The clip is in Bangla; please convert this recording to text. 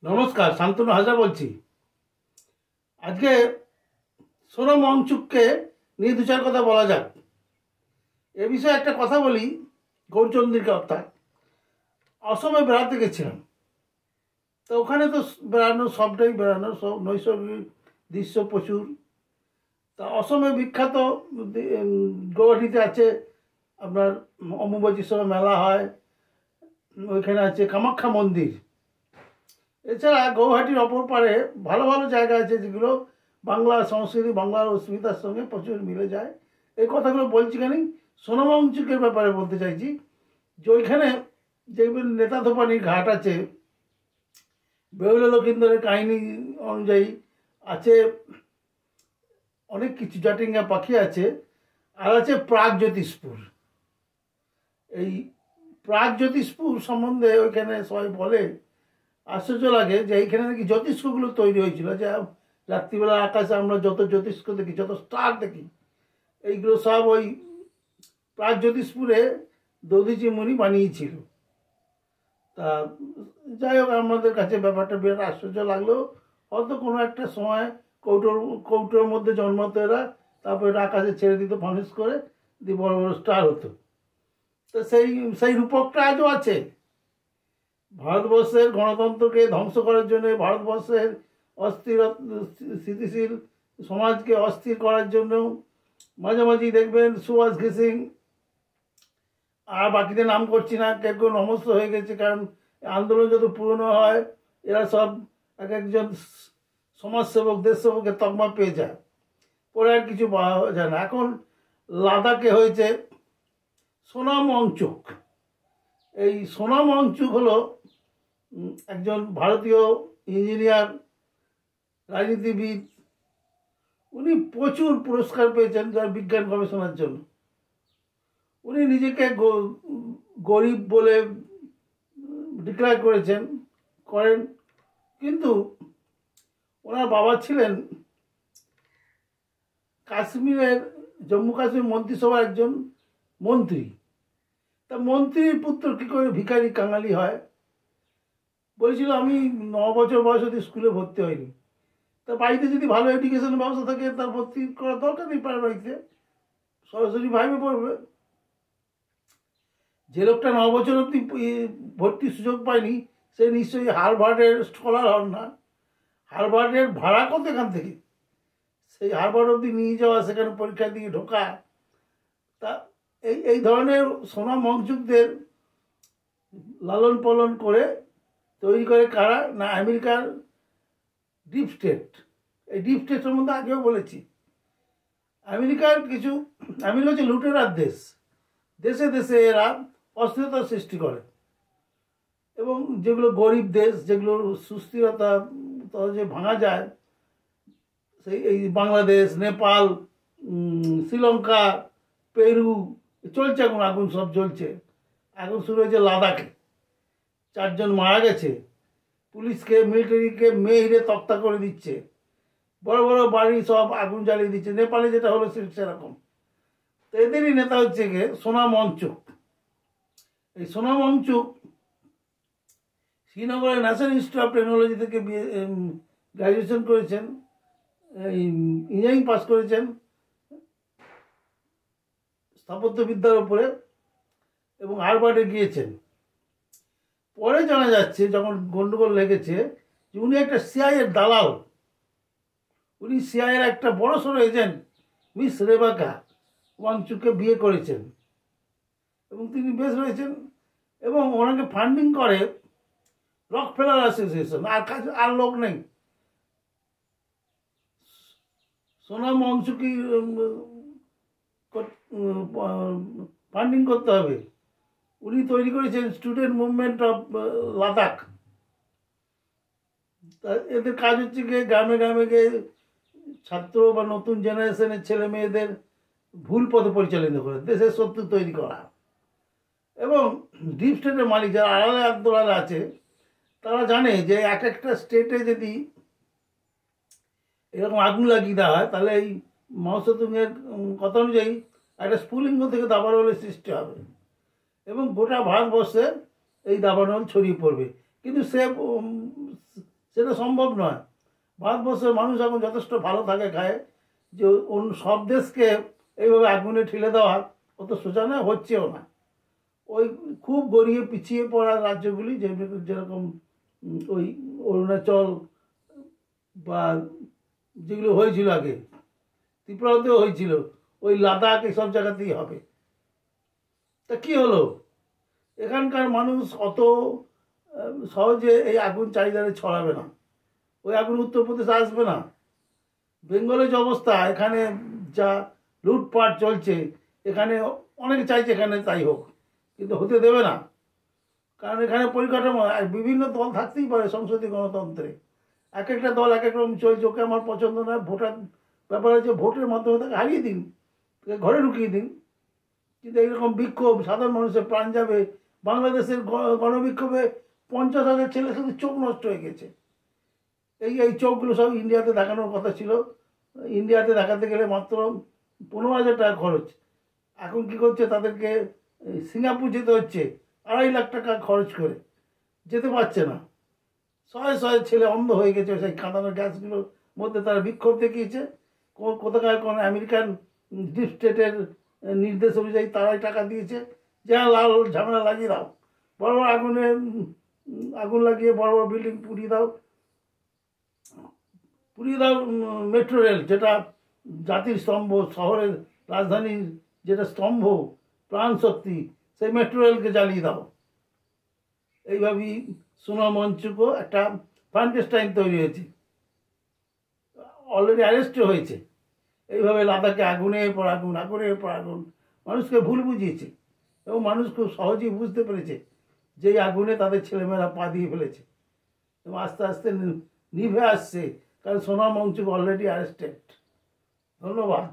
নমস্কার, শান্তনু হাজরা বলছি। আজকে সোনম ওয়াংচুককে নিয়ে দু চার কথা বলা যাক। এ বিষয়ে একটা কথা বলি। গৌরচন্দ্রীর কথা, অসমে বেড়াতে গেছিলাম। তো ওখানে তো বেড়ানো, সবটাই বেড়ানো, সব নৈসর্গিক দৃশ্য প্রচুর। তা অসমে বিখ্যাত গৌহাটিতে আছে আপনার অম্বুবাচীর সময় মেলা হয়, ওইখানে আছে কামাখ্যা মন্দির। এছাড়া গৌহাটির অপর পারে ভালো ভালো জায়গা আছে যেগুলো বাংলা সংস্কৃতি, বাংলার অস্মিতার সঙ্গে প্রচুর মিলে যায়। এই কথাগুলো বলছি কেন, সোনম ওয়াংচুকের ব্যাপারে বলতে চাইছি যে ওইখানে যে নেতা ধোপানির ঘাট আছে, বেহুলা লক্ষিন্দরের কাহিনী অনুযায়ী আছে অনেক কিছু, জাটিঙ্গা পাখি আছে, আর আছে প্রাগজ্যোতিষপুর। এই প্রাগজ্যোতিষপুর সম্বন্ধে ওইখানে সবাই বলে, আশ্চর্য লাগে যে এইখানে নাকি জ্যোতিষ্কগুলো তৈরি হয়েছিল। যে রাত্রিবেলা আকাশে আমরা যত জ্যোতিষ্ক দেখি, যত স্টার দেখি, এইগুলো সব ওই প্রাগজ্যোতিষপুরে দধিচি মুনি বানিয়েছিল। তা যাই হোক, আমাদের কাছে ব্যাপারটা বিরাট আশ্চর্য লাগলেও হয়তো কোনো একটা সময় কৌটোর মধ্যে জন্মাতো এরা, তারপরে আকাশে ছেড়ে দিত ফানুস করে, দিয়ে বড় বড় স্টার হতো। তো সেই রূপকটা আজও আছে। ভারতবর্ষের গণতন্ত্রকে ধ্বংস করার জন্য, ভারতবর্ষের স্থিতিশীল সমাজকে অস্থির করার জন্য মাঝে মাঝেই দেখবেন সুভাষ ঘিসিং, আর বাকিদের নাম করছি না, কেউ নমস্ত হয়ে গেছে। কারণ আন্দোলন যত পুরনো হয় এরা সব এক একজন সমাজসেবক, দেশসেবকের তকমা পেয়ে যায়, পরে আর কিছু পাওয়া যায় না। এখন লাদাখে হয়েছে সোনম ওয়াংচুক। এই সোনম ওয়াংচুক হলো একজন ভারতীয় ইঞ্জিনিয়ার, রাজনীতিবিদ। উনি প্রচুর পুরস্কার পেয়েছেন তার বিজ্ঞান গবেষণার জন্য। উনি নিজেকে গরিব বলে ডিক্লেয়ার করেন, কিন্তু ওনার বাবা ছিলেন জম্মু কাশ্মীর মন্ত্রিসভার একজন মন্ত্রী। তা মন্ত্রীর পুত্র কী করে ভিখারি কাঙালি হয়? বলেছিল আমি 9 বছর বয়স অবধি স্কুলে ভর্তি হয়নি। তা বাড়িতে যদি ভালো এডুকেশনের ব্যবস্থা থাকে তার ভর্তি করার দরকার নেই, পাড়ার বাড়িতে সরাসরি ভাইবে পড়বে। যে লোকটা 9 বছর অবধি ভর্তির সুযোগ পায়নি, সে নিশ্চয়ই হারভার্ডের স্কলার হন না। হারভার্ডের ভাড়া কত এখান থেকে, সেই হারভার্ড অবধি নিয়ে যাওয়া, সেখানে পরীক্ষা দিয়ে ঢোকা। তা এই ধরনের সোনম ওয়াংচুকদের লালন পালন করে তৈরি করে কারা না, আমেরিকার ডিপ স্টেট। এই ডিপ স্টেট সম্বন্ধে আগেও বলেছি। আমেরিকা হচ্ছে লুটেরার দেশ। দেশে দেশে এরা অস্থিরতা সৃষ্টি করে, এবং যেগুলো গরিব দেশ, যেগুলো সুস্থিরতা যে ভাঙা যায়, এই বাংলাদেশ, নেপাল, শ্রীলঙ্কা, পেরু, চলছে এখন আগুন, সব জ্বলছে। আগুন শুরু হয়েছে লাদাখে, 4 জন মারা গেছে। পুলিশকে, মিলিটারিকে মেহিরে তক্তা করে দিচ্ছে, বড় বড় বাড়ি সব আগুন জ্বালিয়ে দিচ্ছে। নেপালে যেটা হলো সেরকম। তো এদেরই নেতা হচ্ছে গিয়ে সোনম ওয়াংচুক। এই সোনম ওয়াংচুক শ্রীনগরের ন্যাশনাল ইনস্টিটিউট অফ টেকনোলজি থেকে গ্র্যাজুয়েশন করেছেন, ইঞ্জিনিয়ারিং পাস করেছেন স্থাপত্যবিদ্যার উপরে, এবং হারভার্ডে গিয়েছেন। পরে জানা যাচ্ছে, যখন গন্ডগোল লেগেছে, যে উনি একটা সিআইএর দালাল। উনি সিআইএর একটা বড়সড় এজেন্ট মিস রেবেকা ওয়াংচুককে বিয়ে করেছেন, এবং তিনি বেশ রয়েছেন। এবং ওনাকে ফান্ডিং করে রকফেলার অ্যাসোসিয়েশন। আর লোক নেই। সোনম ওয়াংচুকই ফান্ডিং করতে হবে। উনি তৈরি করেছেন স্টুডেন্ট মুভমেন্ট অফ লাদাখ। তা এদের কাজ হচ্ছে গিয়ে গ্রামে গ্রামে গিয়ে ছাত্র বা নতুন জেনারেশনের ছেলে মেয়েদের ভুল পথে পরিচালিত করে দেশের শত্রু তৈরি করা। এবং ডিপ স্টেটের মালিক যারা আড়ালে আন্দোলনে আছে, তারা জানে যে এক একটা স্টেটে যদি এরকম আগুন লাগিয়ে দেওয়া হয়, তাহলে এই মাও সেতুংয়ের কথা অনুযায়ী একটা স্ফুলিঙ্গ থেকে দাবানলের সৃষ্টি হবে, এবং গোটা ভারতবর্ষে এই দাবানল ছড়িয়ে পড়বে। কিন্তু সে সেটা সম্ভব নয়। ভারতবর্ষের মানুষ এখন যথেষ্ট ভালো থাকে, খায়, যে অন্য সব দেশকে এইভাবে আগুনে ঠেলে দেওয়া অত সোজা না, হচ্ছেও না। ওই খুব গড়িয়ে পিছিয়ে পড়া রাজ্যগুলি, যেরকম ওই অরুণাচল বা যেগুলো হয়েছিল আগে, ত্রিপুরাতেও হয়েছিল, ওই লাদাখ, এসব জায়গাতেই হবে। তা কি হলো, এখানকার মানুষ অত সহজে এই আগুন চারিদারে ছড়াবে না, ওই আগুন উত্তরপ্রদেশে আসবে না। বেঙ্গলের যে অবস্থা, এখানে যা লুটপাট চলছে, এখানে অনেকে চাইছে এখানে তাই হোক, কিন্তু হতে দেবে না। কারণ এখানে পরিকাঠামো, বিভিন্ন দল থাকতেই পারে সংসদীয় গণতন্ত্রে, এক একটা দল এক এক রকম চলছে। ওকে আমার পছন্দ নয়, ভোটার ব্যাপার আছে, ভোটের মাধ্যমে তাকে হারিয়ে দিন, তাকে ঘরে ঢুকিয়ে দিন। কিন্তু এইরকম বিক্ষোভ, সাধারণ মানুষের প্রাণ যাবে। বাংলাদেশের গণবিক্ষোভে 50,000 ছেলে শুধু চোখ নষ্ট হয়ে গেছে। এই চোখগুলো সব ইন্ডিয়াতে দেখানোর কথা ছিল। ইন্ডিয়াতে দেখাতে গেলে মাত্র 15,000 টাকা খরচ। এখন কি করছে, তাদেরকে সিঙ্গাপুর যেতে হচ্ছে 2.5 লাখ টাকা খরচ করে, যেতে পারছে না। শয়ে শয়ে ছেলে অন্ধ হয়ে গেছে সেই কাঁদানো গ্যাসগুলোর মধ্যে, তারা বিক্ষোভ দেখিয়েছে। কোথাকার কোন আমেরিকান ডিপ স্টেটের নির্দেশ অনুযায়ী তারাই টাকা দিয়েছে, যা লাল ঝামেলা লাগিয়ে দাও, বড় বড় আগুন লাগিয়ে বড় বড় বিল্ডিং পুড়িয়ে দাও। মেট্রো রেল, যেটা জাতির স্তম্ভ, শহরের রাজধানীর যেটা স্তম্ভ, প্রাণ শক্তি, সেই মেট্রো রেলকে জ্বালিয়ে দাও। এইভাবেই সোনাম ওয়াংচুকও একটা ফ্রাঙ্কেনস্টাইন তৈরি হয়েছে, অলরেডি অ্যারেস্টও হয়েছে। এইভাবে লাদাখে আগুনের পর আগুন, আগুনের পর আগুন, মানুষকে ভুল বুঝিয়েছে, এবং মানুষ খুব সহজেই বুঝতে পেরেছে যে এই আগুনে তাদের ছেলেমেয়েরা পা দিয়ে ফেলেছে, এবং আস্তে আস্তে নিভে আসছে, কারণ সোনাম ওয়াংচুক অলরেডি অ্যারেস্টেড। ধন্যবাদ।